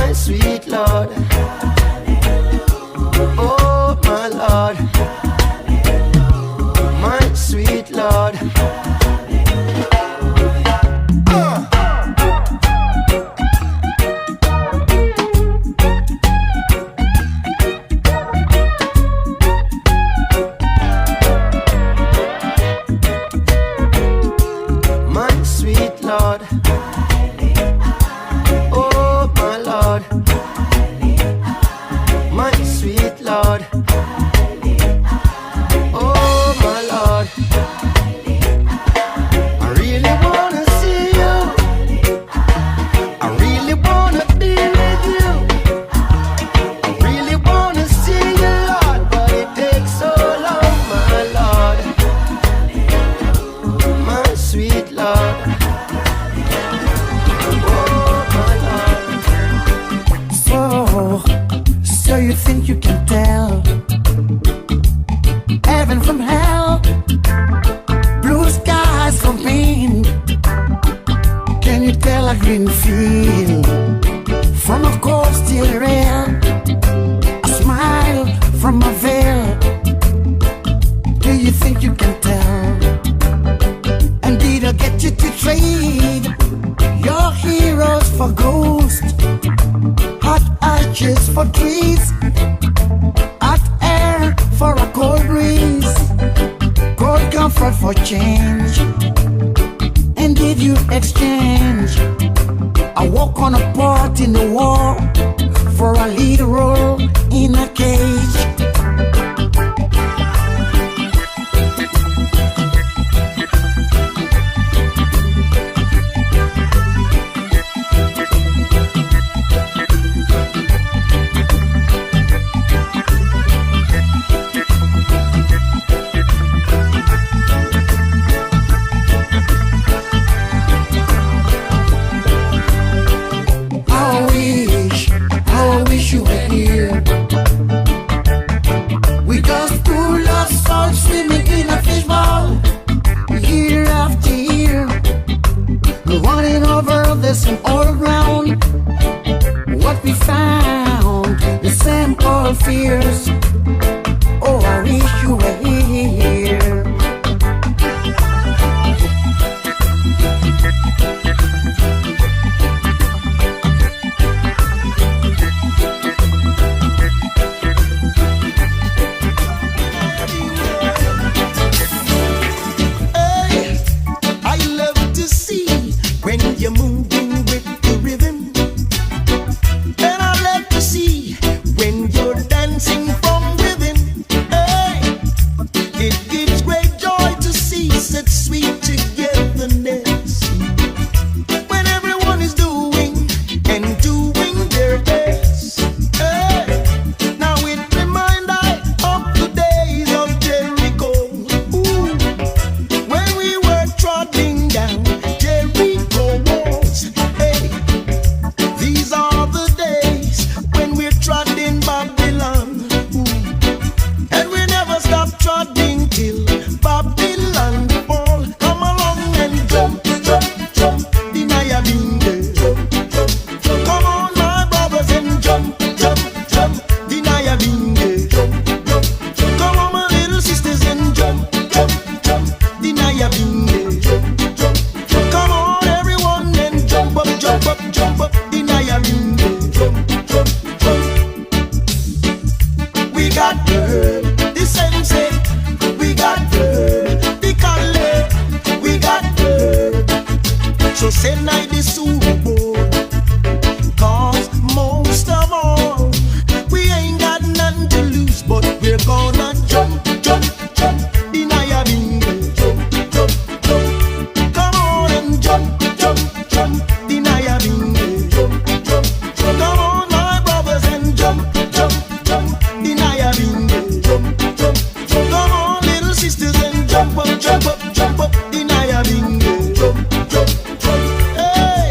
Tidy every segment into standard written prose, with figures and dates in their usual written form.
my sweet Lord. Oh, my Lord, my sweet Lord. My sweet Lord. Oh, my Lord, my sweet Lord. Oh, my Lord, I really wanna see you. I really wanna be with you. I really wanna see you, Lord, but it takes so long, my Lord, my sweet Lord. So you think you can tell heaven from hell, blue skies from pain? Can you tell a green field from a cold steel rail, a smile from a veil? Do you think you can tell? And did I get you to trade your heroes for ghosts? Hot arches for trees, hot air for a cold breeze, cold comfort for change. And did you exchange a walk on a part in the war for a lead role in a cage? I wish you were here. We just two lost souls swimming in a fishbowl, year after year, running over the same old ground. What we found, the same old fears. Oh, I wish you were here. You're moving with the rhythm, and I love to see when you're dancing from within. Hey, it gives great joy to see such sweet togetherness when everyone is doing and doing their best. Hey, now it reminds I of the days of Jericho. Ooh, when we were trotting down Jericho. Hey, these are the days when we're trotting Babylon. Ooh. And we never stop trotting till Babylon fall. Come along and jump, jump, jump, deny a bingo. Come on, my brothers, and jump, jump, jump, deny a bingo. Come on, my little sisters, and jump, jump, jump, deny a bingo. Come on, everyone, and jump up, jump up, jump up, deny a bingo. Jump, jump, jump. We got the sensei, we got the Kale, we got so send I the Super Bowl. Cause most of all, we ain't got none to lose, but we're gonna jump, jump, jump, deny a bingo. Jump, jump, jump. Come on and jump, jump, jump, deny a bingo. Jump, jump, jump. Come on, my brothers, and jump, jump, jump, deny a bingo. Jump, jump, jump. Come on, little sisters, and jump up, deny a bingo. Jump, jump, jump. Hey.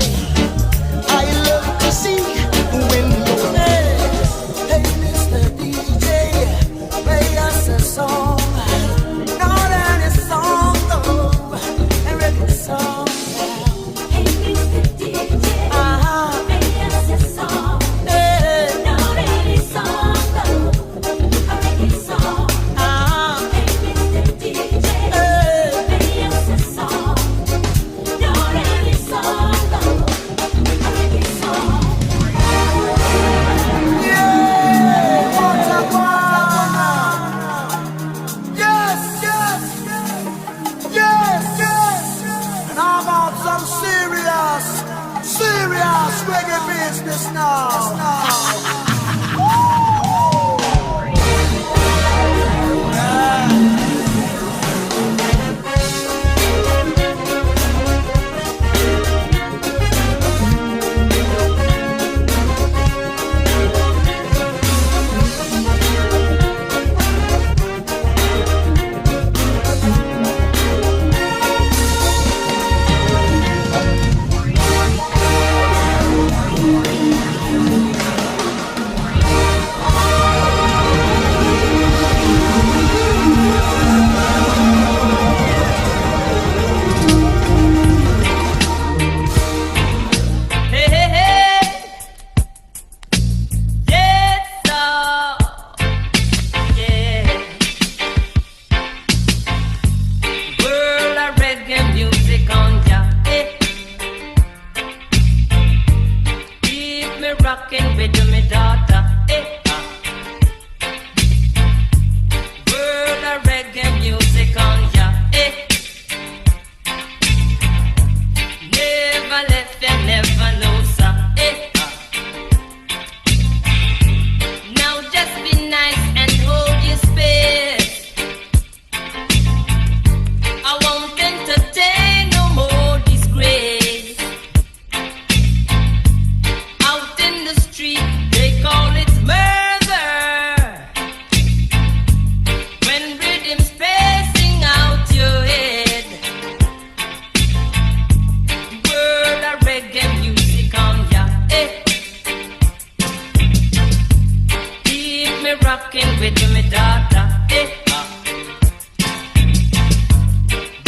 rocking with you, my daughter.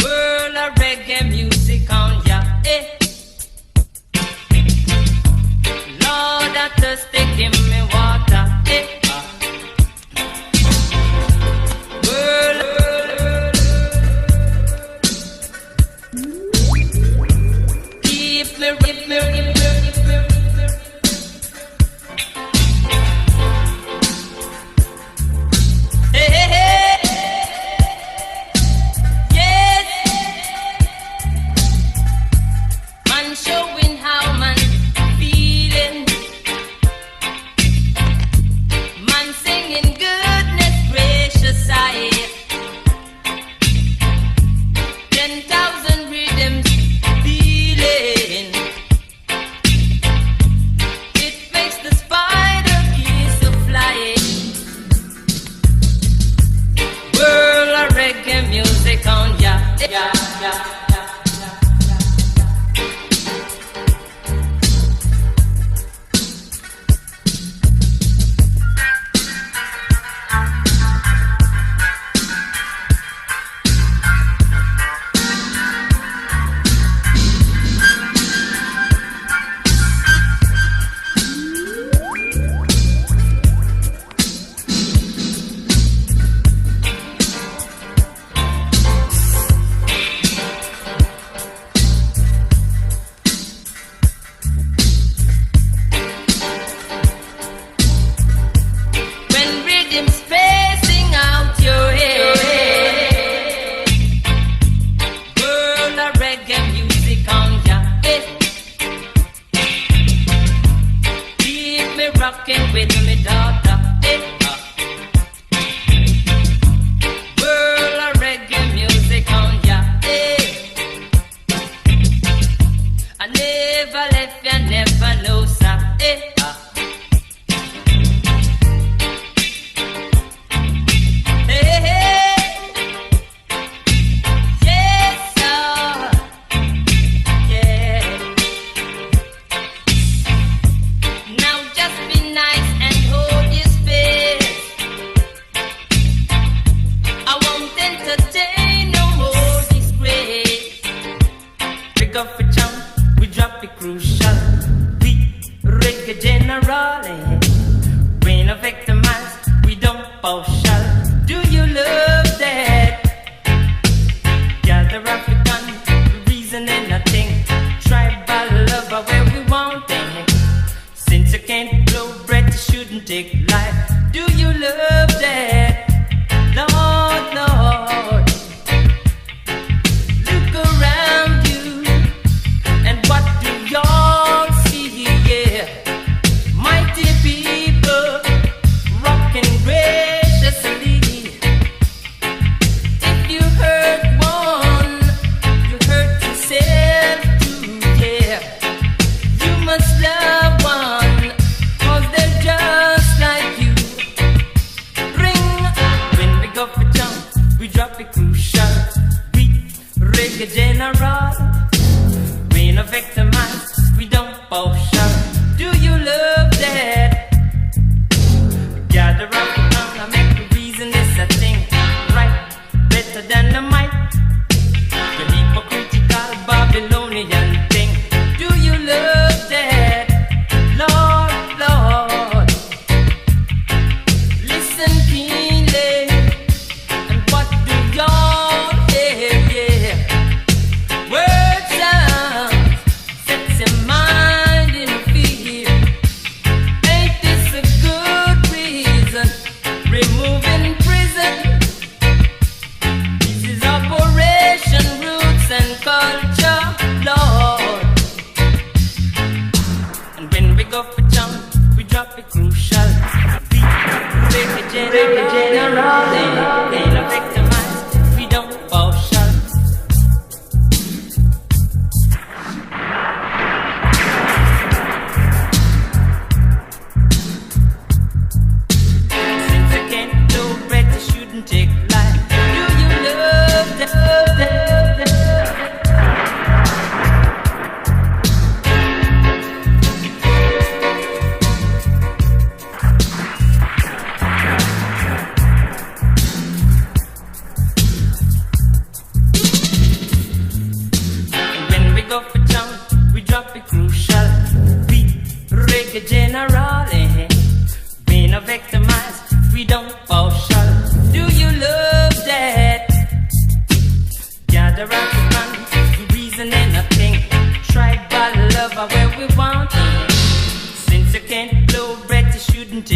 World of reggae music on ya. Lord, I thirsty, give me water.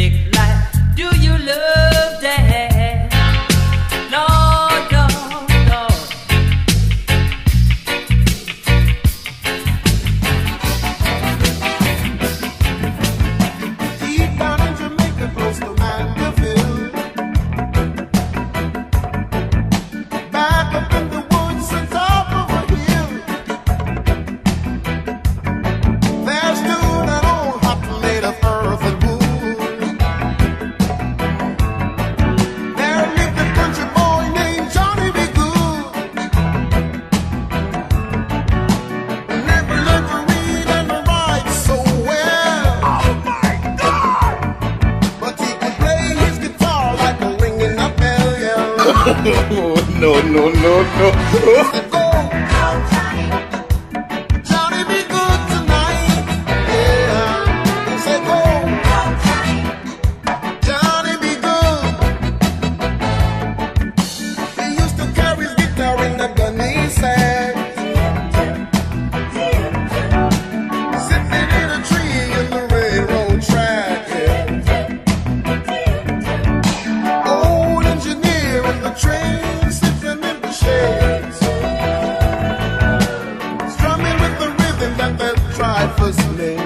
music life. Do you love that? Lord, Lord, Lord. Deep down in Jamaica, close to Mandeville, back up in the woods on top of a hill, there stood an old hut made of earth and wood. There lived a country boy named Johnny B. Good, who never learned to read and write so well. Oh my God! But he could play his guitar like a ringing a bell, yeah. No. Said, go, Johnny be good tonight. Yeah. He said, go, Johnny be good. He used to carry his guitar in the gun he said, sitting in a tree in the railroad track. Yeah. Old engineer in the train sitting in the shades, strumming with the rhythm that the drivers play.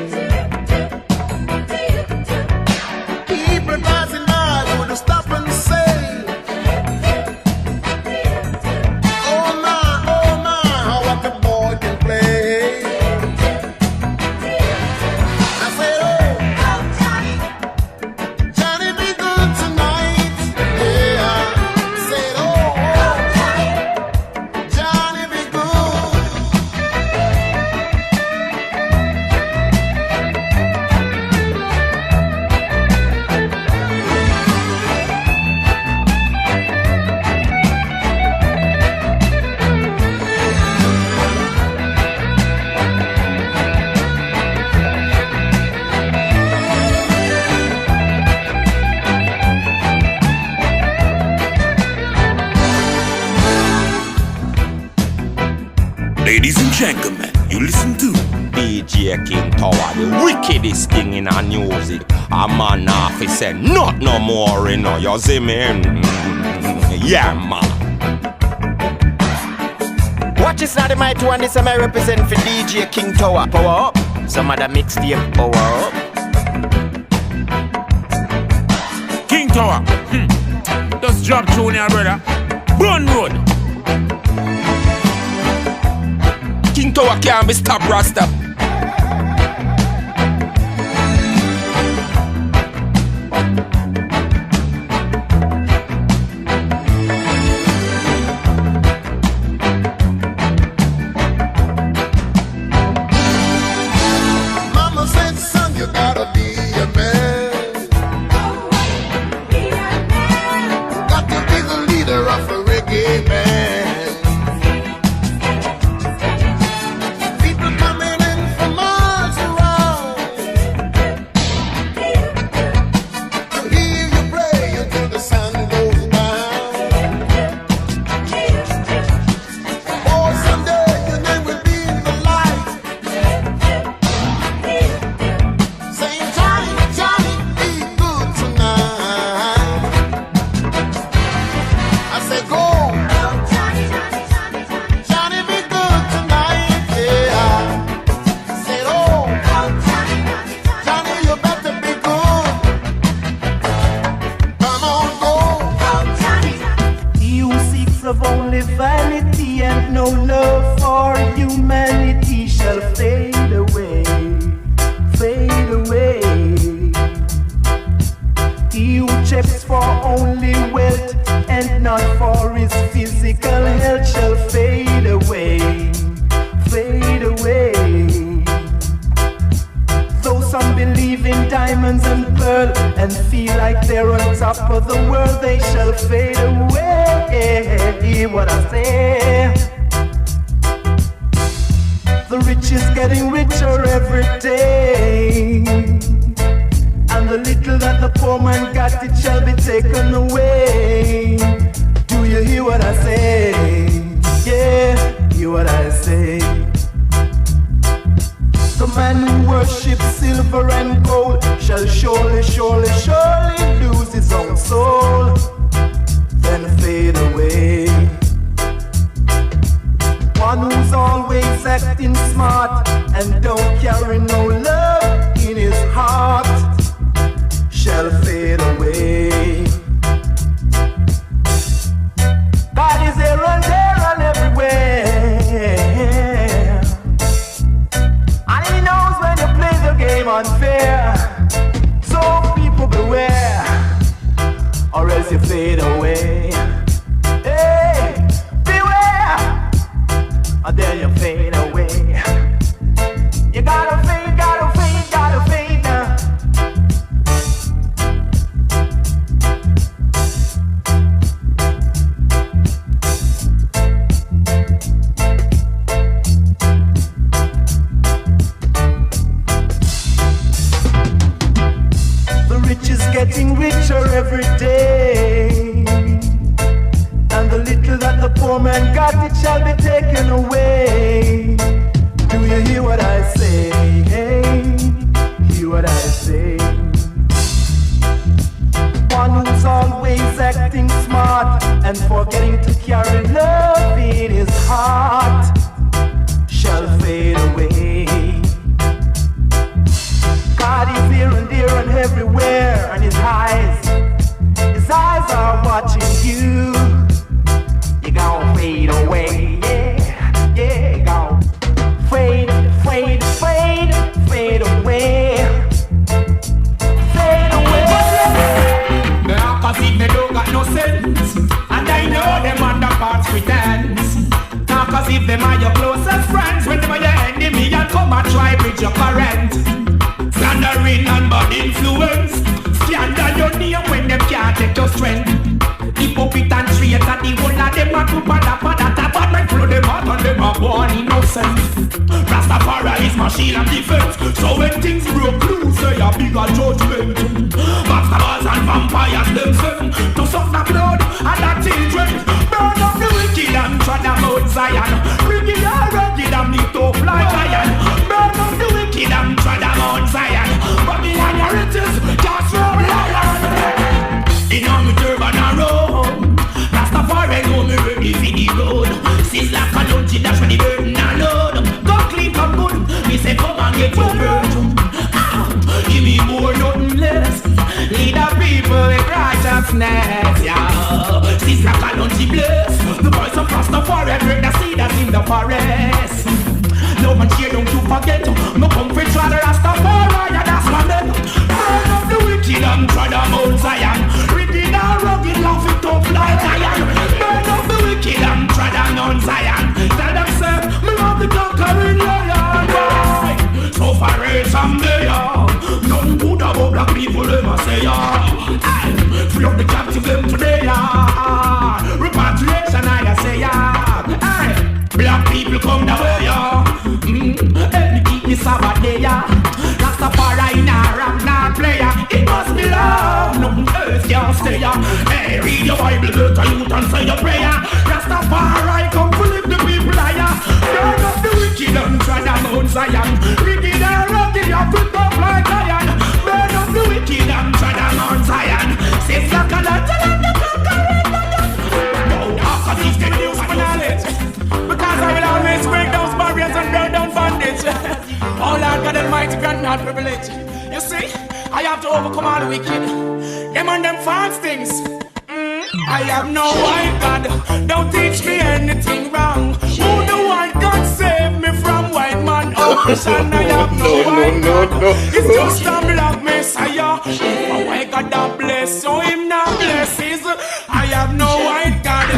Hypnotizing eyes would stop and say, oh my, how what the boy can play. I said, oh, Johnny be good tonight. Yeah, I said, oh, Johnny be good. Ladies and gentlemen, you listen to DJ King Tower, the wickedest thing in our music. A man off, he said, not no more, you know, you see me? Yeah, man. Watch this now, the mighty one, this I represent for DJ King Tower. Power up, some other mixtape, power up. King Tower. Just drop tune here, brother. Burn road. King Tower can't be stopped, Rasta. Mama said, son, you gotta be a man. Got to be the leader of a reggae band. People coming in from miles around to hear you play until the sun goes down. Oh, someday your name will be in the light, saying, Johnny, Johnny, be good tonight. I said, go, Johnny, be good tonight. Yeah. I said, oh, Johnny, you better be good. Come on, go. He who seeks of only vanity and no love for humanity shall fade away, fade away. He who checks for only wealth and not for his physical health shall fade away, fade away. Though some believe in diamonds and pearl and feel like they're on top of the world, they shall fade away. Hear what I say? The rich is getting richer every day, and the little that the poor man got, it shall be taken away. Do you hear what I say? Yeah, hear what I say? The man who worships silver and gold shall surely, surely, surely lose his own soul, then fade away. One who's always acting smart and don't carry no love in his heart shall fade away. God is here and there and everywhere, and He knows when you play the game unfair. So people beware, or else you fade away. Hey, beware, or then you fade away. You gotta fade, gotta fade, gotta fade now. The rich is getting richer every day, and the little that the poor man got, it shall be taken away. Do you hear what I say? Hey, hear what I say? One who's always acting smart and forgetting to carry love in his heart shall fade away. God is here and there and everywhere, and his eyes are watching you. You gon' fade away, yeah, yeah, gon' fade, fade, fade, fade away, fade away. Now, cause if they don't got no sense, and I know them underparts pretends. Now, cause if them are your closest friends, when them are your enemy, and come and try bridge your current. Slandering and bad influence, scandal your name when them can't take your strength. Hypocrite and traitor, the whole of them are too bad, bad man flow them out and them are born innocent. Rastafari is my shield and defense, so when things broke loose, say a bigger judgment. Backstabbers and vampires themselves, to suck the blood and the children. Burn up the wicked and trod them out Zion. Bring it all rugged and the tough like iron. Burn up the wicked and trod them out Zion. Babylon your riches, just from lion. In on me turban and road, Rastafari know me ready for the road. Sizzla Kalonji dash when the burden and load. Go clean, come good, me say come and get your burden. Give me more, nothing less. Lead the people with righteousness, yeah. Sizzla Kalonji bless. The voice of Rastafari break the cedars in the forest. Love and cheer, don't you forget. No come for try the Rastafari, yeah, that's my name. Burn up the wicked and try the Mount Zion. Rigged and rugged, laugh it up like iron. Burn up the wicked and try the Mount Zion. Tell them, sir, me love the conquering lion, boy. So far as I'm there, none good about black people, them I say, yeah. Free up the captive, them today, yeah. Repatriation, I say, yeah. Black people come the way, yeah. Help me keep me Sabbath day, yeah. Rastafari in a rap, not player. It must be love, nothing else can stay, yeah. Hey, read your Bible, go to youth and say your prayer. Rastafari come to lift the people higher. Burn up the wicked and try the Mount Zion. Rigged and rugged, you put up like iron. Burn up the wicked and try the Mount Zion. Say Sakalata and the conquering lion. No, cause he's the news for knowledge. Because I will always break those barriers and burn down bondage. Oh Lord God Almighty, grant me all privilege. You see, I have to overcome all the wicked. Them and them false things. I have no white God, don't teach me anything wrong. Who the white God save me from white man oppression? I have no white God, it's just a black messiah. If a white God that bless, so him not blesses. I have no white God,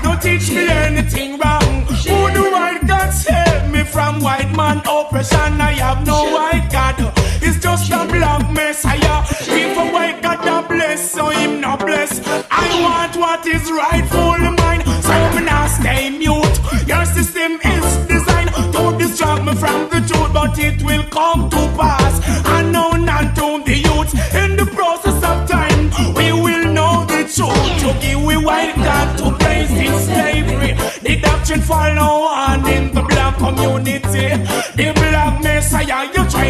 don't teach me anything wrong. Who the white God save me from white man oppression? I have no white God, it's just a black messiah. If a white God that bless, so him not bless. I want what is rightful mine, so me not stay mute. Your system is designed to distract me from the truth, but it will come to pass. Unknown and to the youth. In the process of time, we will know the truth. To give we white God to place in slavery. The doctrine follow on in the black community. The black messiah, you try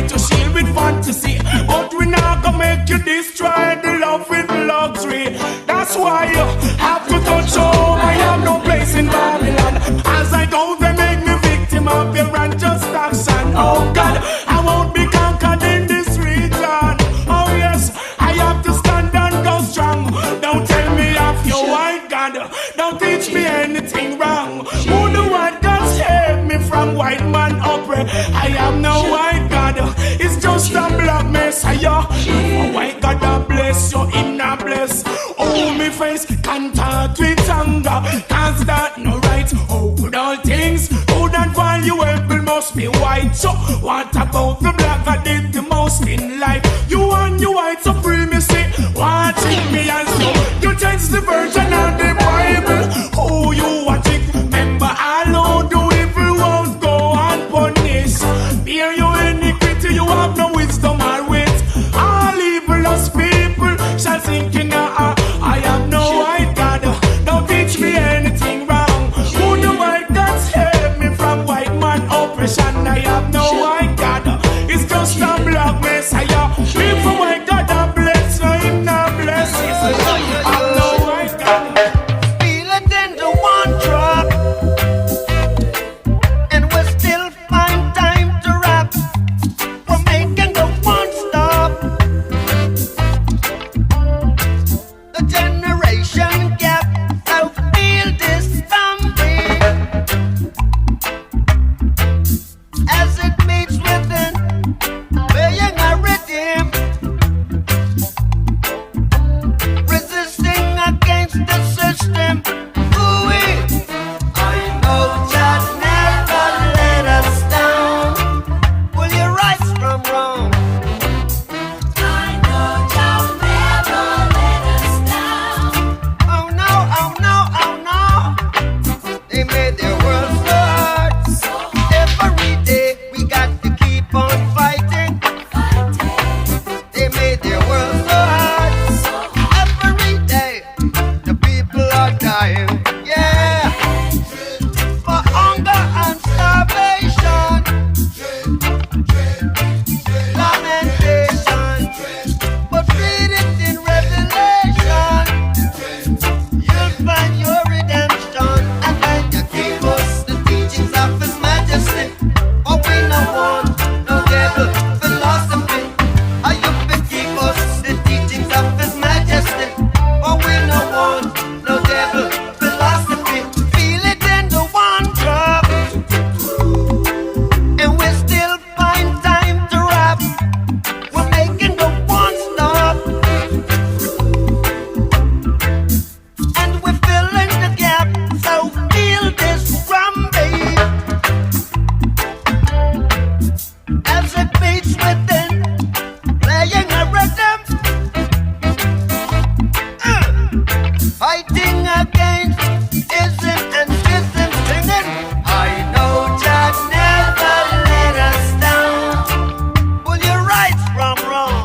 free. That's why you have to touch home. I have no place in Babylon. As I go, they make me victim of your unjust action. Oh God, I won't be conquered in this region. Oh yes, I have to stand and go strong. Don't tell me of your white God. Don't teach me anything wrong. Who the white God save me from white man oppress? I am no white God. It's just a black messiah. Oh, white God, I bless you, him not bless. Oh, me face contact with anger. Can't start no right. Oh, good all things, good and valuable must be white. So, what about the black that did the most in life? You and your white supremacy, watching me as you change the version of the Bible. Oh, you watch it. Remember, alone do evil won't go unpunished. Bear your iniquity, you have no wisdom or wit. All evilous people shall sink in a I am no white God. Don't teach me anything wrong. Who the white God save me from white man oppression? I have no white God. It's just a black messiah. If a white God I bless you, him not bless you. I'm no white God. Feel it in the one drop, and we still find time to rap. We're making the one stop. The generation gap, I feel this family as it meets within, playing a rhythm, resisting against the system. Ooh-wee. I know Jah never let us down. Pull your rights from wrong. I know Jah never let us down. Oh no, oh no, oh no. They made their world so hard. Every day we got to keep on fighting. They made their world so hard. Every day the people are dying. Yeah. For hunger and starvation. Lamentation. But read it in Revelation. You'll find your redemption. And when you give us the teachings of His Majesty, oh, we no want no devil philosophy. Oh, you can give us the teachings of His Majesty, oh, we no want no devil philosophy. Feel it in the one drop, and we still find time to rap. We're making the one stop, and we're filling the gap. So feel this drum beat as it beats within, playing a rhythm, fighting against ism and schism, singing. I know Jah never let us down. Pull your rights from wrong.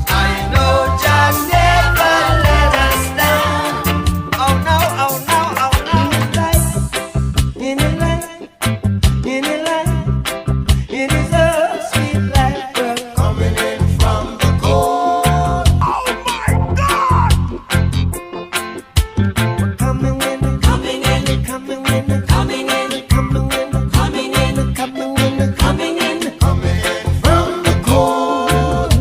I know Jah never let us down. Oh no, oh no, oh no. In a life, in a life, it is a sweet life. We're coming in from the cold. Oh my God! We're coming in, coming in, coming in, coming in, coming in, coming in, coming in, coming in, coming in from the cold.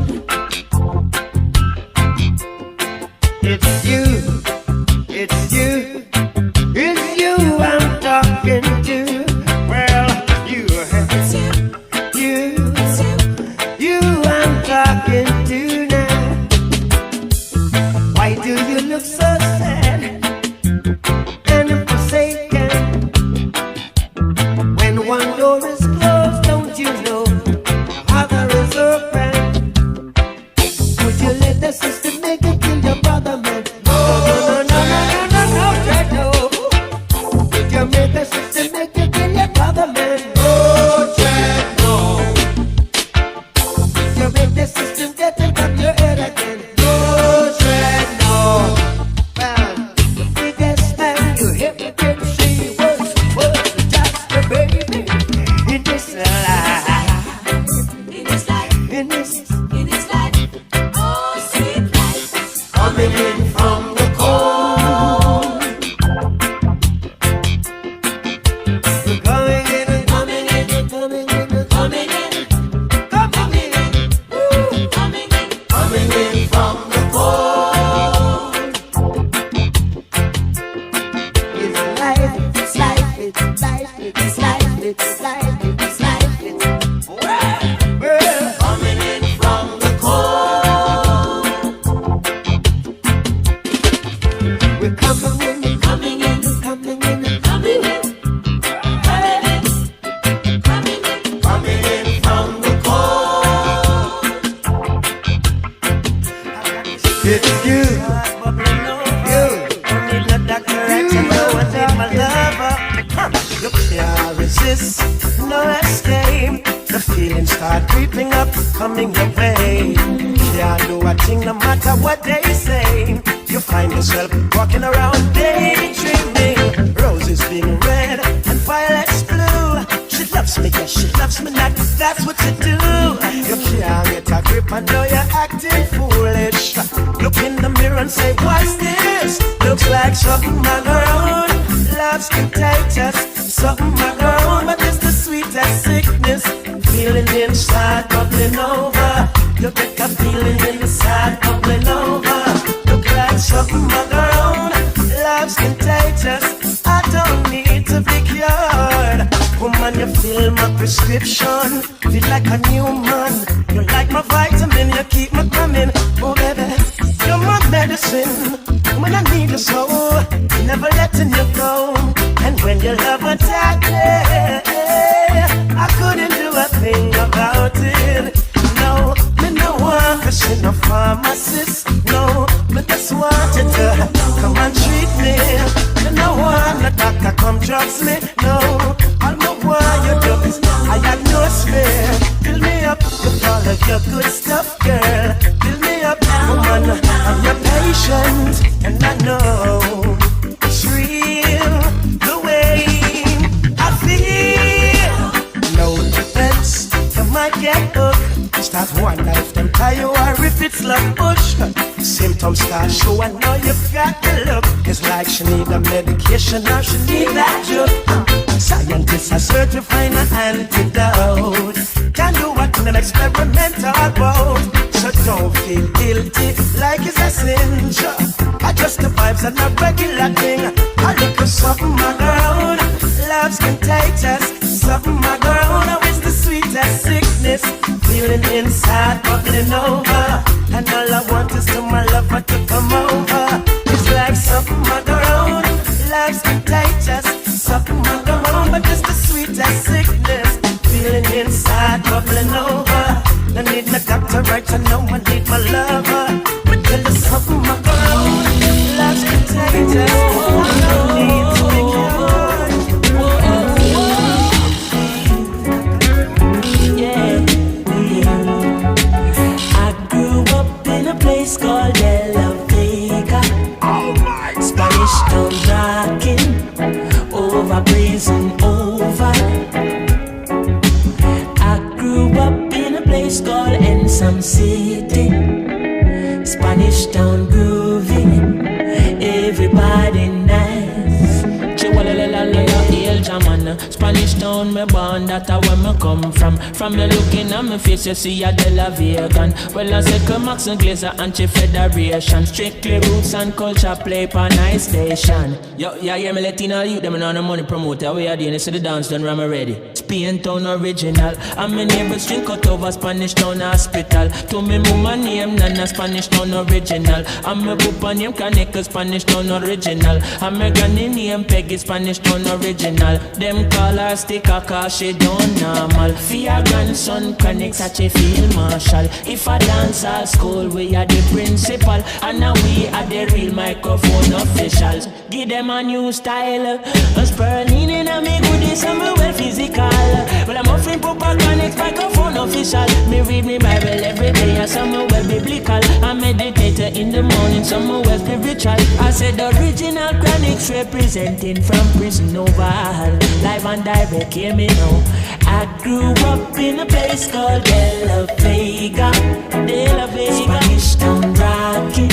It's you, it's you, it's you I'm talking to. Well, you I'm talking to now. Why do you look so sad and forsaken? When one door is closed, don't you know the other is open? Would you let the system make it kill your brother, man? No, no, no, no, no, no, no, no. coming in from the cold. We're coming in, coming in, coming in, coming in, coming in, coming in, coming in from the cold. It's life, it's life, it's life, it's life, it's life, it's life, it's we're coming in from the cold. We're coming in, coming in, coming in, coming in, coming in, coming in from the cold. It's you, you. Don't need no doctor, I know I need my lover. You can't resist, no escape. The feelings start creeping up, coming your way. Can't do a thing no matter what they say. You find yourself walking around daydreaming. Roses being red and violets blue. She loves me, yes, she loves me not. That's what you do. You can't get a grip, I know you're acting foolish. Look in the mirror and say, what's this? Looks like something on her own. Love's contagious, something on her own. But it's the sweetest sickness. Feeling inside, bubbling over. You get a feeling inside, bubbling over. Look like something on her own. Love's contagious. I don't need to be cured. Woman, you fill my prescription. Feel like a new man. You're like my vitamin, you keep me coming. Oh baby, you're my medicine. When I need you so, never letting you go. And when your love attacked me, I couldn't do a thing about it. No, me no want to see no pharmacist. No, me just wanted to come and treat me. Me no want no doctor come drugs me. No, all me want you do is I diagnose me. Fill me up with all of your good stuff, girl. Fill me up, woman, I'm your patient. And I know it's real the way I feel. No defense, you might get hooked. Start wonder if them tie you or if it's love push. Symptoms start show, I know you've got the look. It's like she need a medication or she need that drug. Scientists are searching to find an antidote. Can do what in an experimental boat. So don't feel guilty like it's a sin. I just the vibes and a regular thing. I look at something on her own. Love's contagious. Something on her own. Oh, it's the sweetest sickness. Feeling inside, bubbling over. And all I want is to my lover to come over. It's like something on her own. Love's contagious. Something on her own. But it's the sweetest sickness. Feeling inside, bubbling over. I need my doctor right to know I need my lover. But tell us something on her own. Love's contagious. No need to be cured. Yeah. I grew up in a place called REGGAE. Spanish town rocking, over blazing over. I grew up in a place called Some City. Spanish town grooving, everybody nice. Spanish town, me born, that's where me come from. From you looking at me face, you see a De La Vegan. Well, I say Max and Glazer, Anti-Federation. Strictly roots and culture play per nice station. Yo, yeah, yeah, me letting all you, them and all the money promoter. We are doing this, so the dance done, I'm ready. Spain town original. And my neighbors drink out over Spanish town hospital. To me mama name, Nana Spanish town original. And my papa name, Kaneka Spanish town original. And my granny name, Peggy Spanish town original. Them call her sticker cause she don't normal. For your grandson connect such a field marshal. If I dance at school we are the principal. And now we are the real microphone officials. Give them a new style. A spurling in a me goodies and me well physical. Well I'm offering proper connect microphone official. Me read me Bible every day and some well biblical. I meditate in the morning, some well spiritual. I said original chronics representing from prison oval. Live and direct, hear me now. I grew up in a place called De La Vega. De La Vega. Spanish town rocking,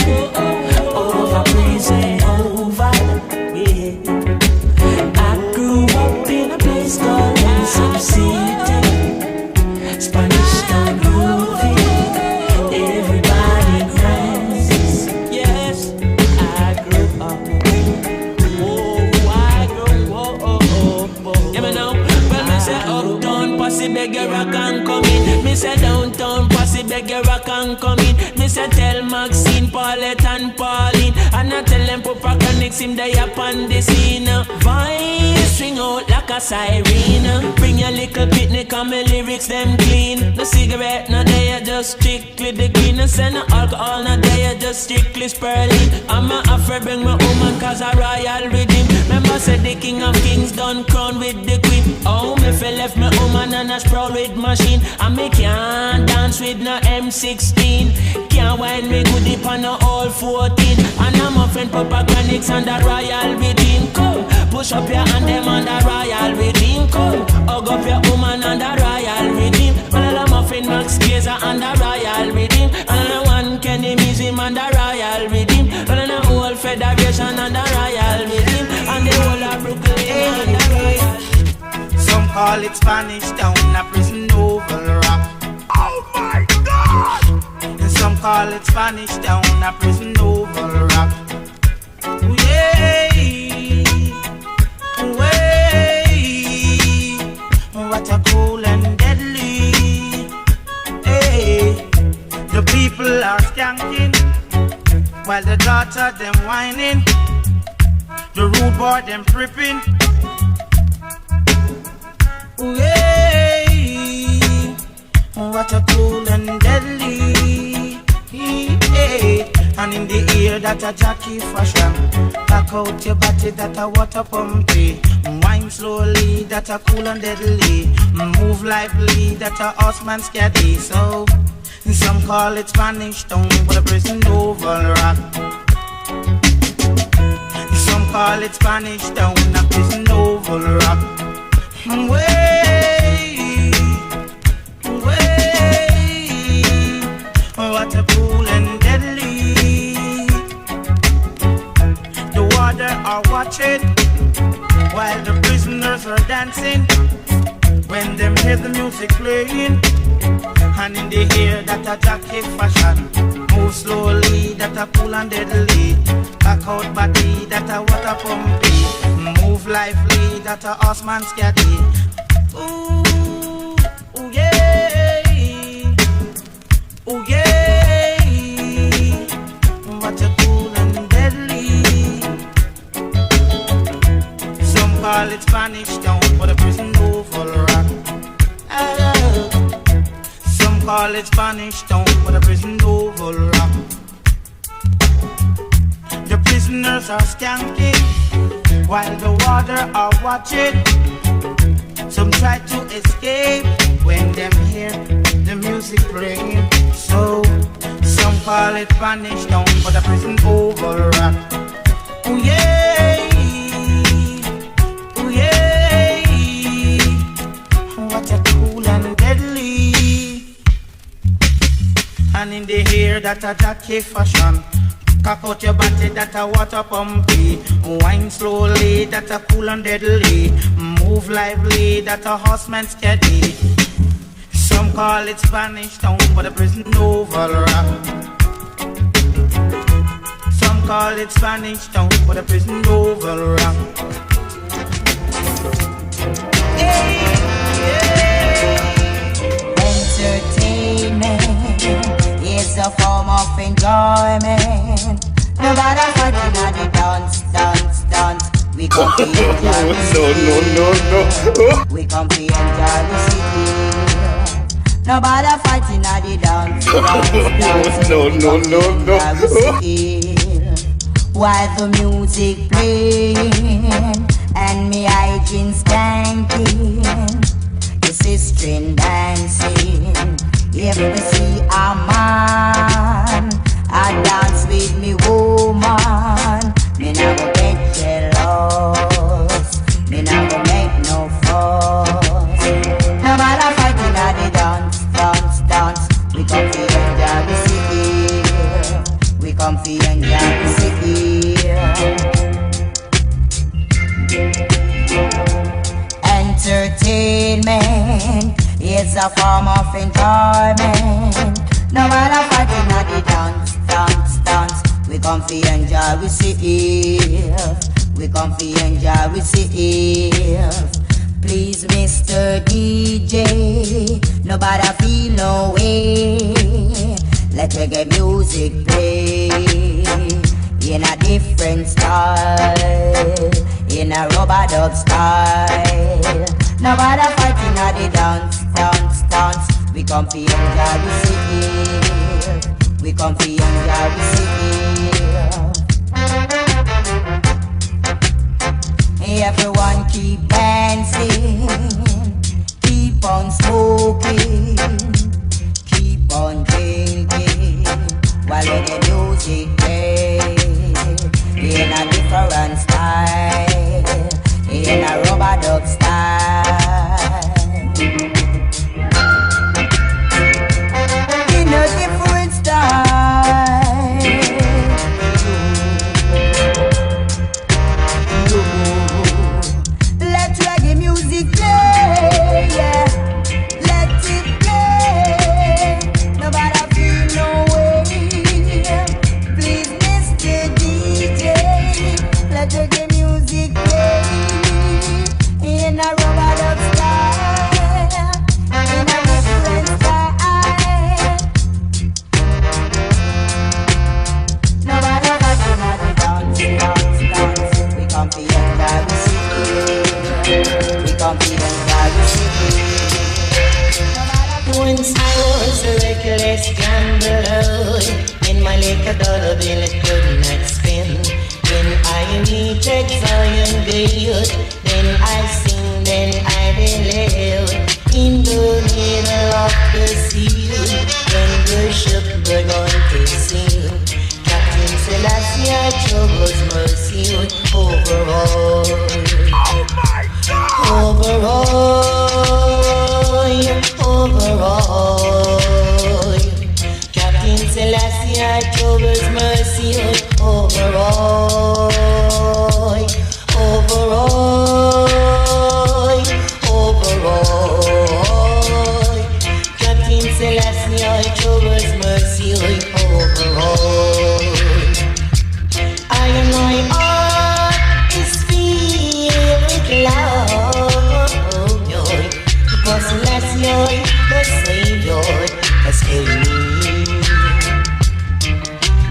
man coming. Me say tell Maxine, Paulette and Pauline, and I tell them Papa Connects him there upon the scene. Voice string out like a siren. Bring your little picnic and my lyrics them clean. No cigarette, no day, just strictly the green. No send no alcohol, no day, just strictly spurling. I'm a afraid bring my woman cause a royal rhythm. Remember said the king of kings done crown with the queen. Oh, me feel left my woman and a sprawl with machine. And me can't dance with no M16. Can't wind me good deep on no all 14. And I'm a friend Papa Connects and the royal rhythm. Come, push up your hand them on the royal rhythm. Come, hug up your woman on the royal rhythm. And I'm a friend Max Gazer on the royal rhythm. And I'm one Kenny Museum on the royal rhythm. And I'm a whole federation on the royal rhythm. And the whole of Brooklyn on the royal. Some call it Spanish Town, a prison oval rock. Oh my God! And some call it Spanish Town, a prison oval rock. Ooh, yeah. Ooh, hey. What a cool and deadly. Hey. The people are skanking while the daughter them whining. The rude boy them tripping. Ooh, yeah. What a cool and deadly. Yeah. And in the ear that a jockey fashion. Back out your body that a water pumpy. Wine slowly that a cool and deadly. Move lively that a horseman scary. So some call it Spanish Town, but a prison oval rock. Some call it Spanish Town, a prison oval rock. Way, what a cool and deadly. The water are watching while the prisoners are dancing. When them hear the music playing, and in the ear that a jockey fashion. Move slowly, that a cool and deadly. Back out body, that a water pumpy. Move lively, that a horseman scary. Ooh, ooh yeah, ooh yeah. What a cool and deadly. Some call it Spanish Town, but a prison oval rock. Some call it Spanish Town, but a prison oval rock. The prisoners are skanking while the water are watching. Some try to escape when them hear the music playing. So some call it Spanish Town, but a prison oval rock. Ooh yeah, ooh yeah. What a cool and deadly. And in the ear that a jockey fashion. Cock out your body that a water pumpy. Wine slowly that a cool and deadly. Move lively that a horseman steady. Some call it Spanish Town, but a prison oval rock. Some call it Spanish Town, but a prison oval rock. Hey, yeah. Entertainment is a form of enjoyment. Nobody fighting at the dance. We come to enjoy the city. No. We come to enjoy the city. Nobody fighting at the dance. No. While the music playing and me hygiene skanking, the sister dancing. If we see a man, I dance with me woman. Me never get jealous. Me never make no fuss. No matter fighting at the dance. We come to enjoy the city. We come to enjoy the city. Entertainment is a form of enjoyment. No matter fighting at the dance. We come to enjoy we see. We come to enjoy we see. Please, Mr. DJ, nobody feel no way. Let reggae music play in a different style, in a rubber dub style. Nobody fighting at the dance. We come to enjoy the city. We come to enjoy the city. Everyone keep dancing, keep on smoking, keep on drinking, while the music plays in a different style, in a rubber dub style. In a different style. Let reggae music play, yeah. Let it play. Nobody feel no way. Please, Mr. DJ, let reggae music play in a rubber dub style, in a different style. Nobody fucking at the dance. We come to enjoy the city. We come to enjoy the city. Once I was a reckless gambler, in my liquor dollar bill it could not spin. When I meted Zion Gate, then I sing, then I believe. In the middle of the sea, when the ship began to sing, Captain Selassie chose mercy over all. Overall, Captain Selassie chose mercy overall. Captain Selassie chose mercy overall. I am my heart is filled with love, because Selassie, the Savior, has saved me.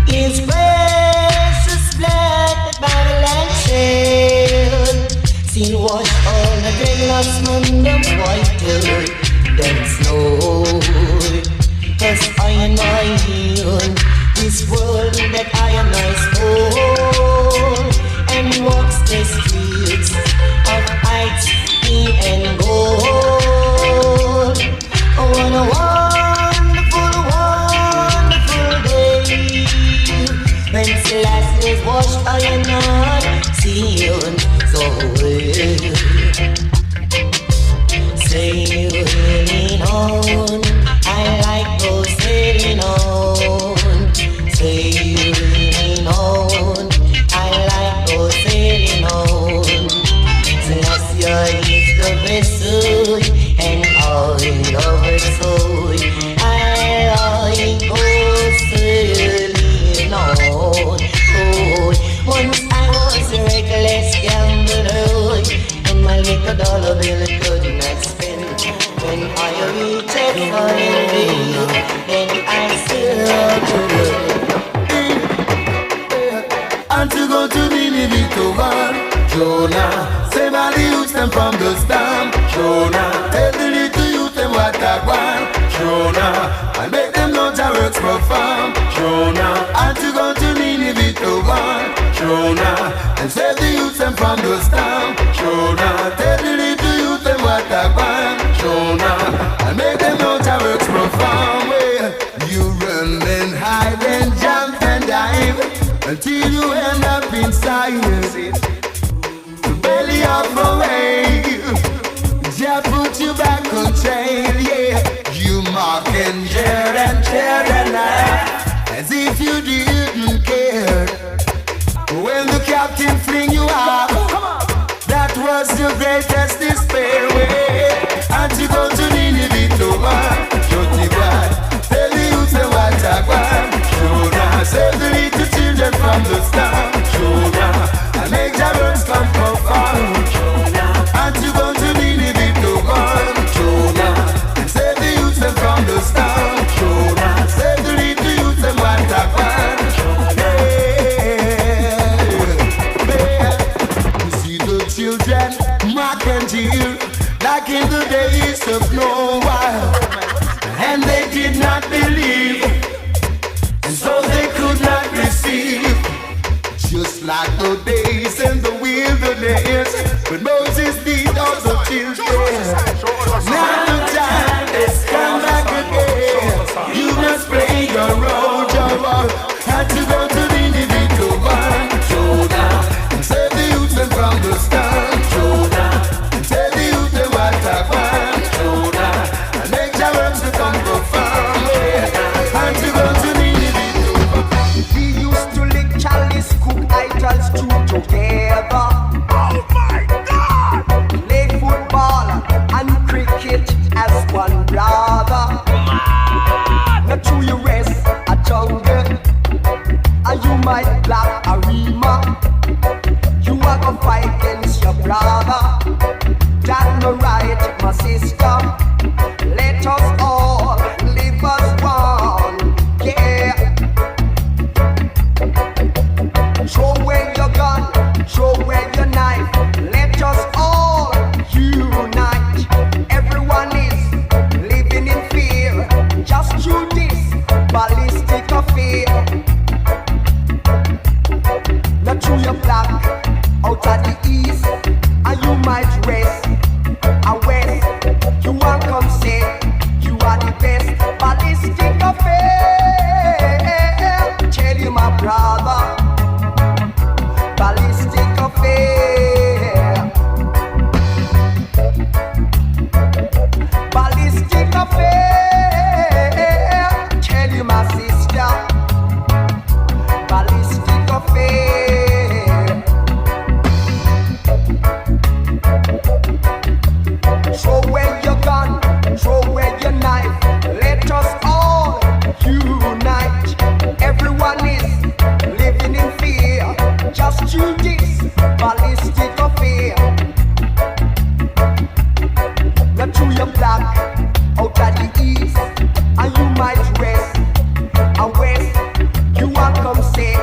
His precious blood that Babylon shed, sin wash all the dreadlocks from them whiter than snow. 'Cause I am I heal this world that I am I stole, and walks the streets of heights, green and gold. Oh, what a wonderful, wonderful day, when Selassie was washed I and I sealed so well. Sailing on, I like those sailing on. Sailing on, I like those sailing on. Selassie is the vessel, and all in our soul. I go sailing on. Oh, once I was a reckless gambler, and my little dollar bill could not spend. When I reached for it, then I still could. And to go to Nineveh, Jonah, save all the youths them from the storm. Jonah, tell the little youth them what I want. Jonah, and make them know your works perform. Jonah, and to go to Nineveh, Jonah, and save the youths them from the storm. Jonah, tell the little youth them what I want. Jonah, and make them know your works perform. Well, you run and hide and jump and dive until you end up inside the belly of a whale. Just put you back on trail, yeah. You mock and jeer and laugh as if you didn't care. When the captain fling you out, that was your greatest despair. And you go to Nineveh, Joti God, tell the youth what I want. Jonah, save the little children from the storm. Jonah, and make the birds come perform. Jonah, and you go to Nineveh, Jonah, and save the youth from the storm. Jonah, save the little the days in the wilderness when Moses lead all the children. Now the time has come back again. You must play your role, Jehovah. Had to go to the individual one. Jonah, and save the youth from the storm. Jonah, and save the youth the water one. Jonah, and make your works to come to farm. Had to go to the individual one. We used to lick chalice, cook idols two together. Oh my God! Play football and cricket as one brother. Not through your rest a jungle, and you might black a rima. You are gonna fight against your brother. That no right, my sister. Let us all live as one. Yeah. Throw away your gun, throw away your knife. Let us all unite. Everyone is living in fear. Just through this ballistic affair. Not through your black out of the east, and you might rest a west. You want come say you are the best. Ballistic affair. Tell you my brother. Ballistic affair. Ballistic affair. Tell you my sister. Ballistic affair. Throw away your gun, throw away your knife. Let us all unite. Everyone is living in fear. Just through this ballistic affair. Not through your black out of the east, and you might rest a west. You want come say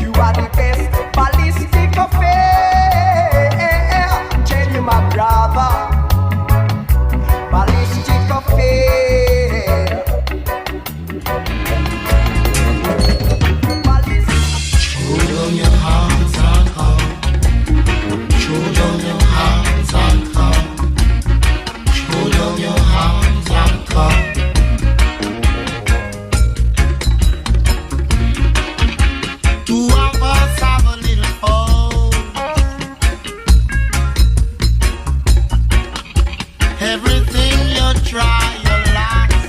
you are the best. Ballistic affair. Tell you my brother. Ballistic affair. Throw down your hands and come. Throw down your hands and come. Throw down your hands and come. Two of us have a little hope. Everything you try, you last.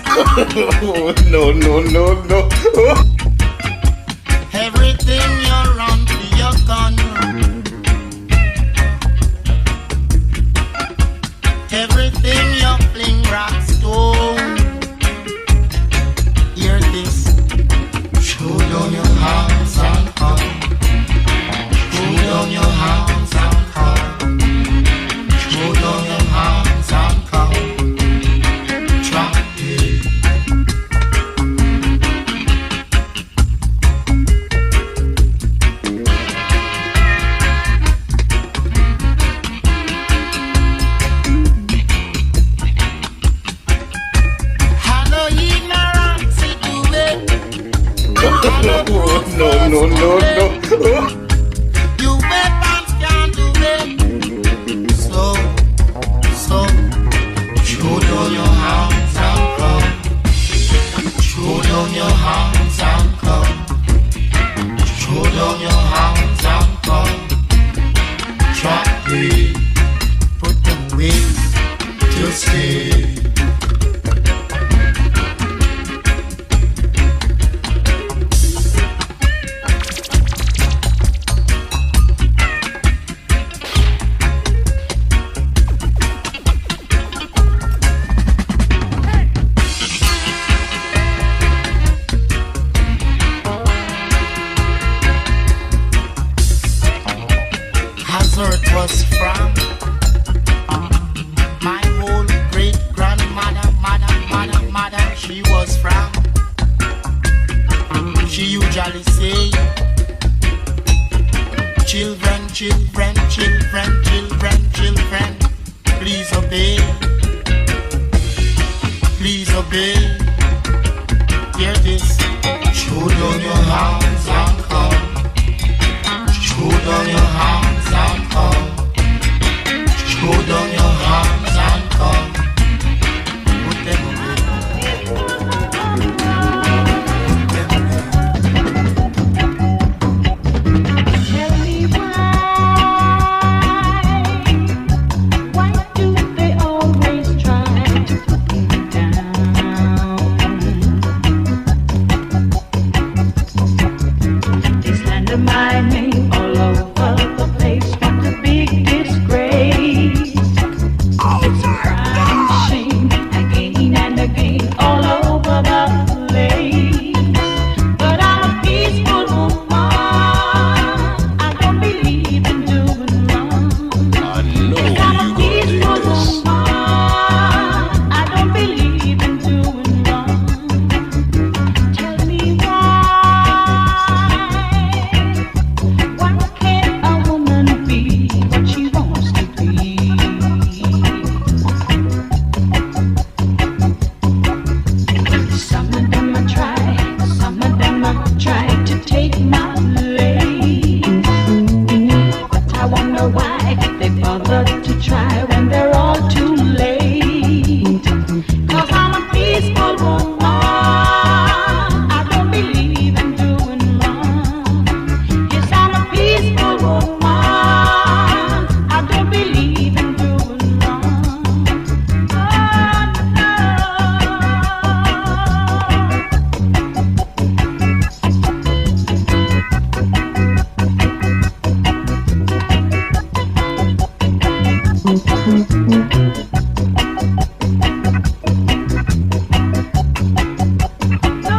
No. Everything you run to your gun. Everything you fling rock stone. Hear this. Throw down your hands and come. Throw down your hands and come. Throw down your hands and come. Try it. Hello, ignorance, do it. No. You weapons can't do it. So, throw down your hands and come. Throw down your hands and come. Throw down your hands and come. Try it. Put them wings to stay. As earth was from, my whole great grandmother, mother, she was from. She usually say, children, please obey, hear this. Throw down your hands and come. Throw down slander my name all over the place. What a big disgrace. It's a crying shame again and again all over the place. But I'm a peaceful woman. I don't believe in doing wrong. I know Yes, I'm a peaceful woman. I don't believe in doing wrong. Tell me why can't a woman be what she wants to be? Some of them I try to take my place. But I wonder why they bother to try when they're all too late. 'Cause I'm a peaceful woman. I don't believe in doing wrong. Yes, I'm a peaceful woman. I don't believe in doing wrong. Oh, no.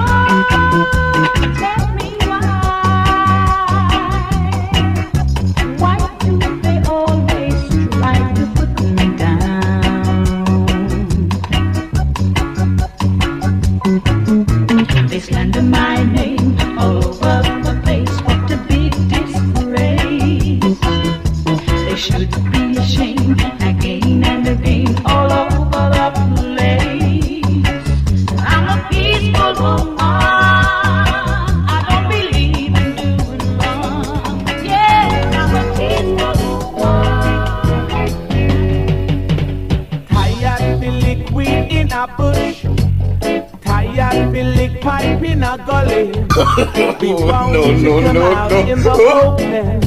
Tell me why do they always try to put me down? They slander my name all over the place. What a big disgrace. They should be ashamed again and again all over the place. I'm a peaceful woman. I don't believe in doing wrong. Yeah, I'm a peaceful woman. Tired the liquid in a bush. Tired the lick pipe in a gully. We bound to come out in the open.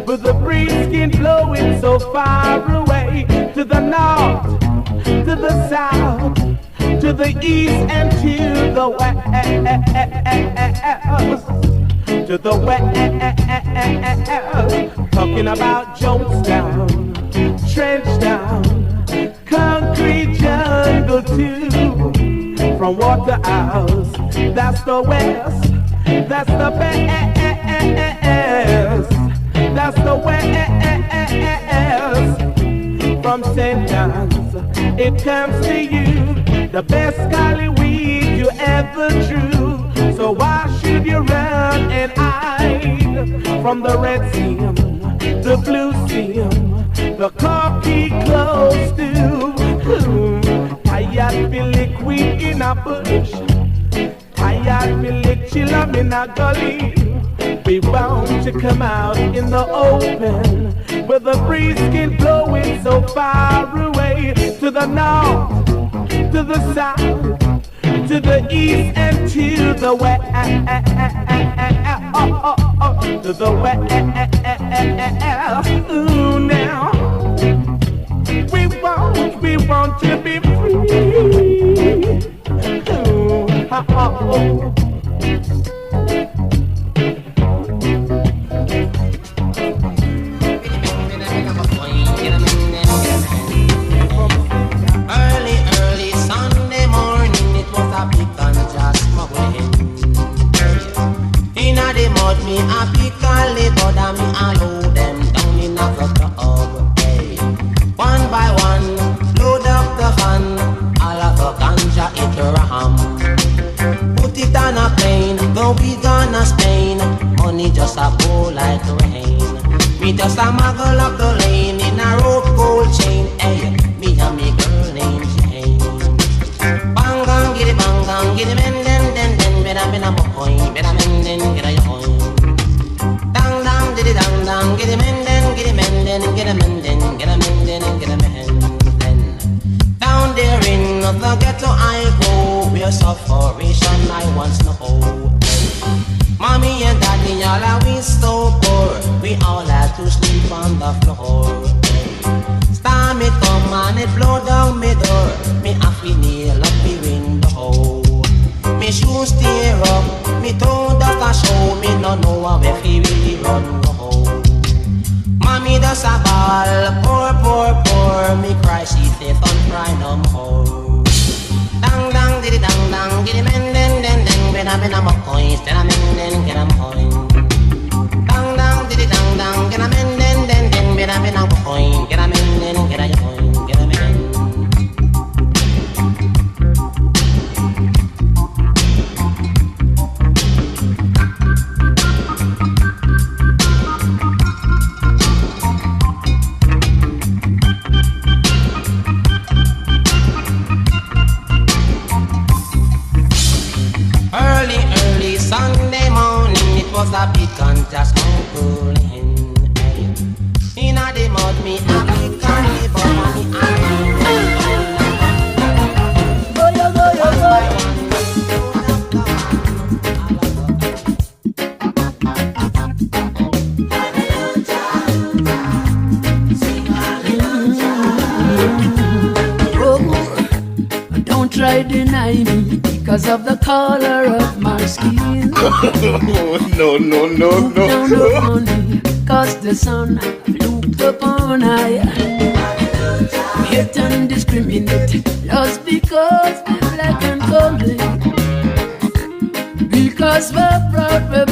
With the breeze skin blowing so far away. To the north, to the south, to the east and to the west. To the west. Talking about Jonestown, Trenchtown, concrete jungle too. From Waterhouse, that's the west, that's the best, that's the west. From St. John's, it comes to you, the best golly weed you ever drew. So why should you run and hide from the red sea, the blue sea, the cocky clothes too? Tired be liquid in a bush. Tired be lick chillum in a gully. We bound to come out in the open. With the breeze skin blowing so far away. To the north, to the south, to the east and to the west. To the west. Ooh, now. We want to be free. Ooh, Early Sunday morning, it was a big ganja smuggling. Inna the mud, me a pick a labor, and me a load them down in a club. Hey, one by one, load up the van, all of the ganja it ram. Put it on a plane, go we gonna Spain. Money just a pour like rain. Me just a muggle up the lane in a rope gold chain. Hey, me and me girl named Jane. Bangang, get it, men, den, better men a boy, better men, get a young. Dang, did it, dang, get it, men, den, get a men, get a men, get a men. Down there in the ghetto I go, where sufferation I once know. Mommy and daddy all are we so poor. We all had to sleep on the floor. Storm it come and it blow down me door. Me have to nail up the window. Me shoes tear up, me toe dust a show. Me no know how we if he really run go home. Mommy does a ball, poor, poor, poor. Me cry, she say, son, cry no more. Dang, dang, diddy, dang, dang, diddy, men, den, den, den. When I'm in a coins, then I'm in, then get a coin. Dang, dang, diddy, dang, dang, get a men, den, den, den. When I'm in a coin, get a men, then get a coin, get a men. Sunday morning, it was a big contest cooling. In a the mud, me a big carnival money and don't try deny me because of the color of my skin. No, no, no, no. Down honey, cause the sun looked upon I. Hate and discriminate just because we're black and comely. Because we're proud we're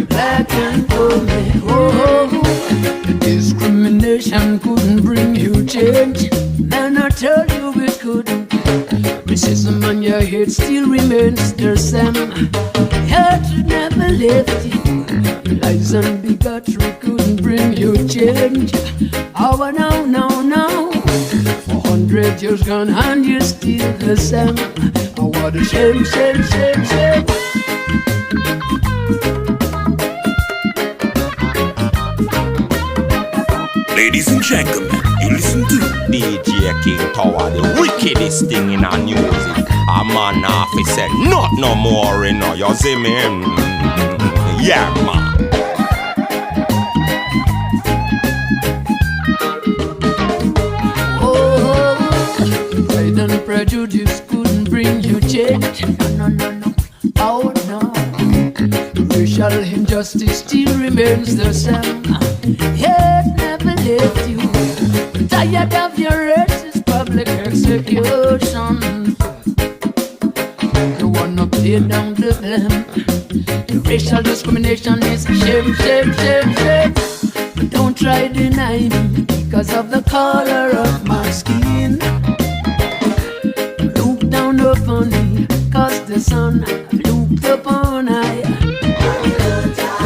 black and comely. Oh, the discrimination couldn't bring you change. Then I tell you it couldn't. Racism on your head still remains the same. Hatred never left you. Lies and bigotry couldn't bring you change. Oh, no. 400 years gone and you're still the same. Oh, what a shame. Ladies and gentlemen, you listen to DJ King Tower, the wickedest thing in our music. A man off, he said, not no more, you know, you see me? Yeah, man. Oh, pride and prejudice couldn't bring you change. No. Oh, no. Racial injustice still remains the same. Hate never left you. Tired of your racist public execution. You wanna play down the blame. The racial discrimination is shame. But don't try deny me because of the color of my skin. Look down upon me cause the sun looked upon I.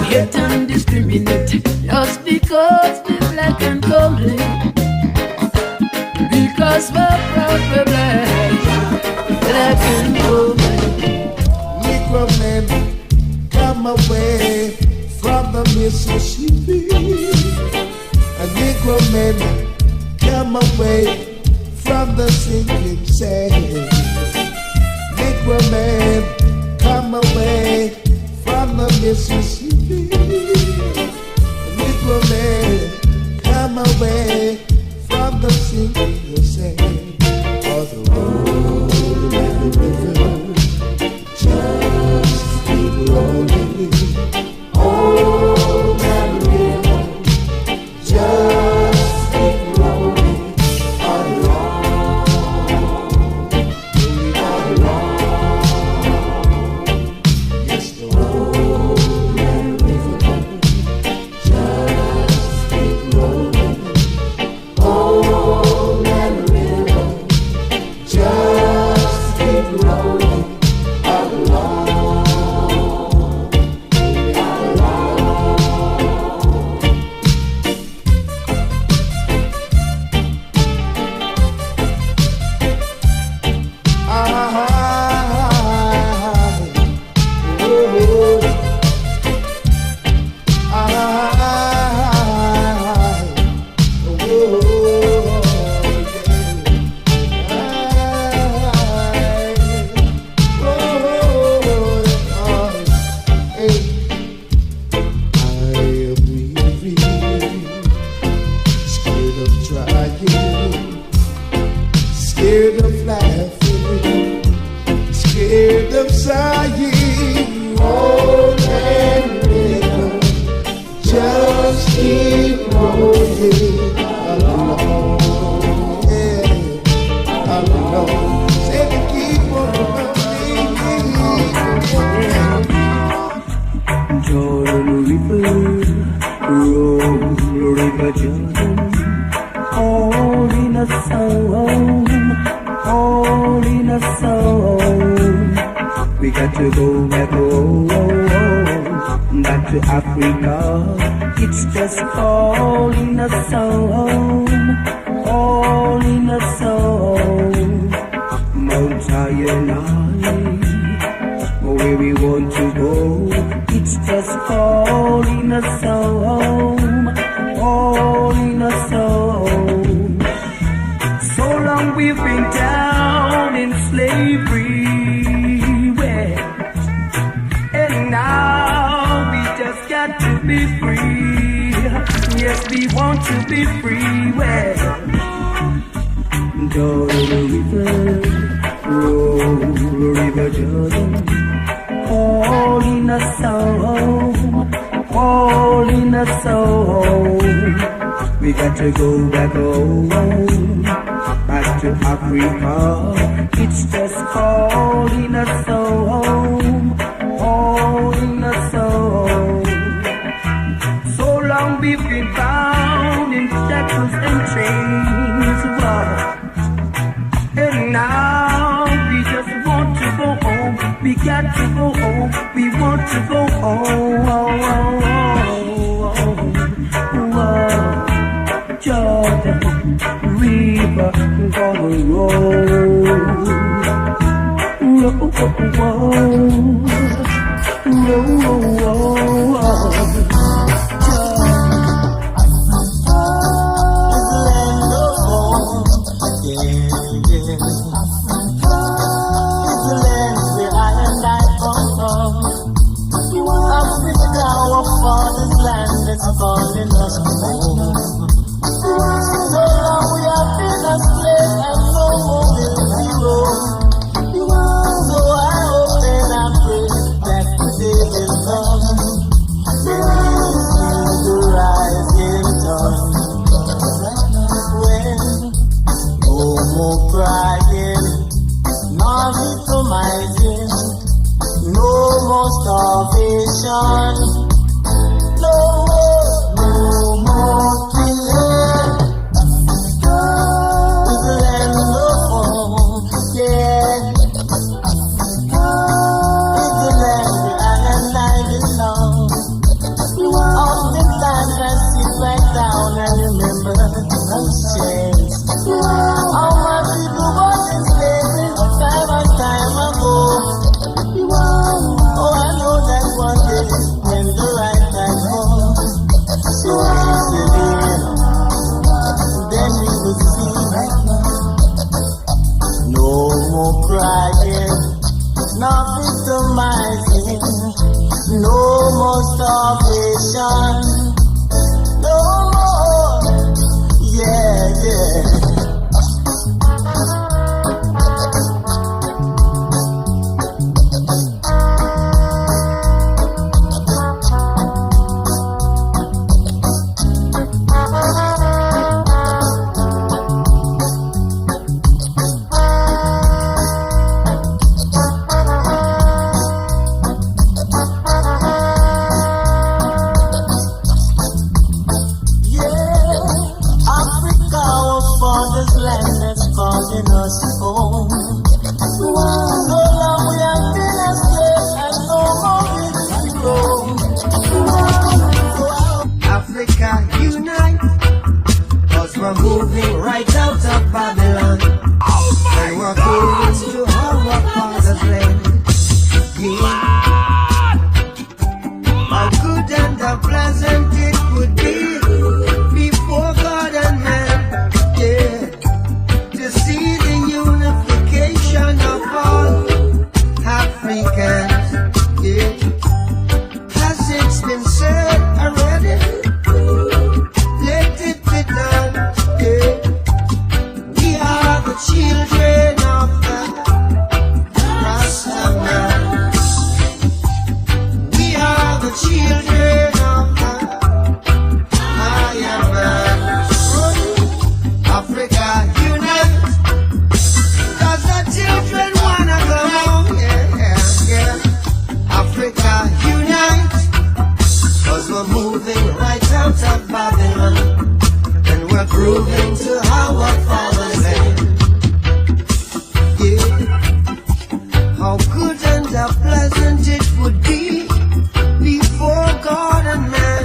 Hate and discriminate just because we're black and comely. Because we're proud we're black and comely. Negro men, come away from the Mississippi. A Negro men, come away from the sinking sand. Negro men, come away from the Mississippi. Negro man, come away from the sinking sand. For the road and the river just keep rolling. Oh, and the river just keep rolling along, along. Yes, the road and the river. Africa. It's just all in a song, all in a song. Mount Zion, where we want to go. It's just all in a song, all in a song. So long we've been down in slavery, and now we just got to be free. Yes, we want to be free. Down the river, roll the river Jordan, all in a song, all in a song. We got to go back home, back to Africa. It's just all in a song, all in a song. So long we've been bound in shackles and chains, and now we just want to go home. We got to go home. We want to go home. Jordan River gonna roll, calling us home. So long we have been a slave and no more will we roam. So I hope and I pray that the day will come when we see the rising sun. When no more crying, nor victimizing, no more starvation. No more killing. It's the land of home, yeah. It's the land where I belong. Oftentimes I sit back down and remember those chains. How my people was enslaved time and time ago. Oh, I know that one day when the right time comes, so easily, then we will see no more crying, no victimizing, no more starvation, no more, yeah, yeah. How good and how pleasant it would be before God and man.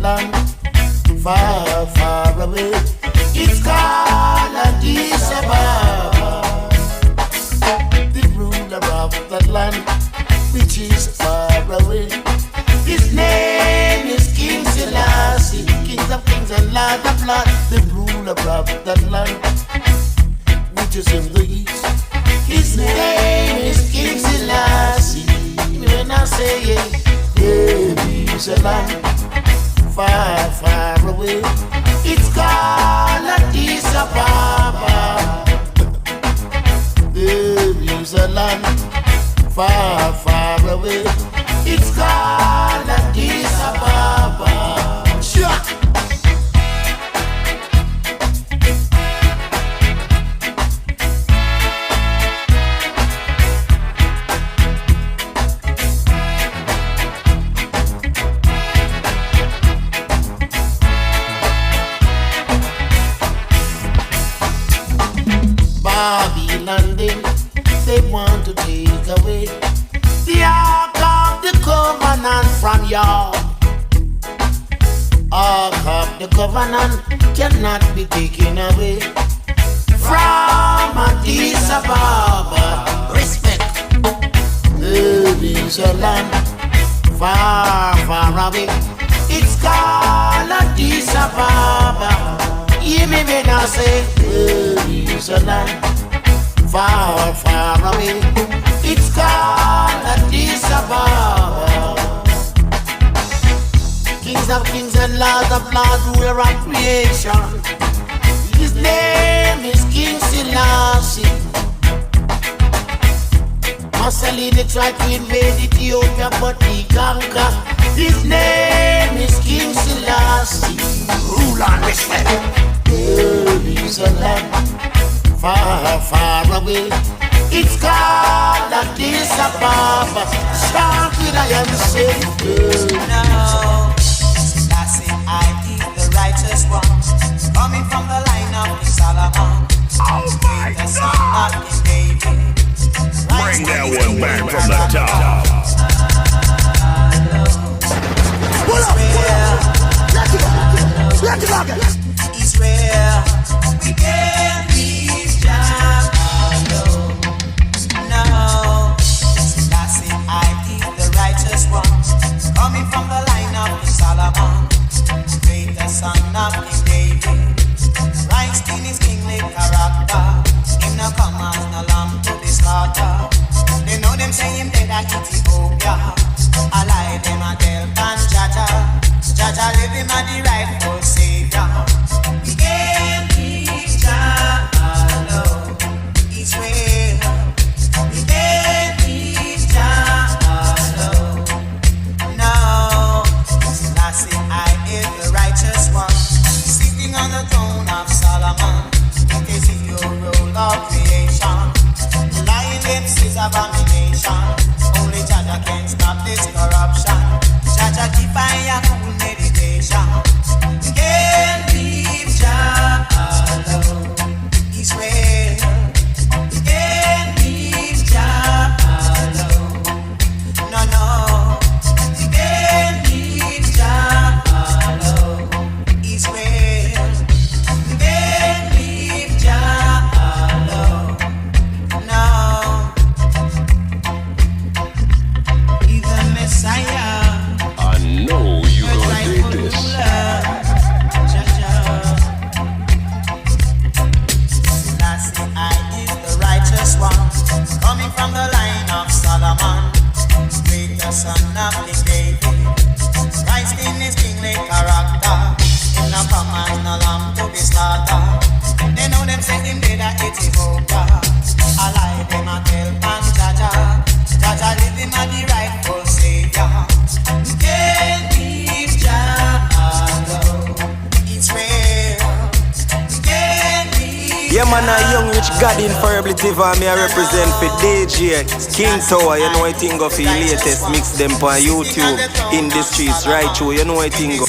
land far, far away. It's called Addis Ababa. The ruler of that land, which is far away. His name is King Selassie, King of kings and Lord of lords. The ruler of that land, which is in the east. His name is King Selassie. When I say it, there is a land far, far away. It's called Addis Ababa. There is a land far, far away. It's called Addis Ababa. Sure. Babylon, they want to take away the Ark of the Covenant from y'all. Ark of the Covenant cannot be taken away from Addis Ababa. Respect. There is a land far, far away. It's called Addis Ababa. Hear me when I say there is a land far, far away. It's called Addis Ababa. Kings of kings and lords of lords, ruler of creation. His name is King Selassie. Mussolini tried to invade Ethiopia, but he conquered. His name is King Selassie. Rule and respect. There is a land far, far away. It's called Addis Ababa. Start with I am saved. No, Selassie, I is the righteous one, coming from the line of Solomon. Oh my the son God. Of David. Bring that one back from the top. Israel, we can't leave Jah alone. No, Selassie, I is the righteous one, coming from the line of Solomon, greater son of King David. Christ in his kingly character, him no come as no lamb to the slaughter. They know them say him dead at Ethiopia, I lie them a tell and Jaja, Jaja live him a the rightful savior. We can't leave Jah alone, Israel. We can't leave Jah alone. No, Selassie, I is the righteous one, sitting on the throne of Solomon. It is your role of creation. Lying lips is abomination. Only Jaja can stop this corruption. Jaja keep fire cool meditation. We can't leave Jah alone, Israel. We can't leave Jah alone. No, no. We can't leave Jah alone, Israel. We can't leave Jah alone. No. He's the Messiah. I know you gonna dig this. Selassie, I is the righteous one, coming from the line of Solomon, greater son of King David. Christ in his kingly character, him no come as no lamb to be slaughtered. They know them say him dead at Ethiopia, I lie them a tell and Jaja, Jaja live him a the rightful savior. We can't leave Jah alone, Israel. We can't leave. Yeah man, a young rich God inferably TV, me I represent for DJ King Tower. You know I think of the latest mix them on YouTube in the streets right through. You know I think of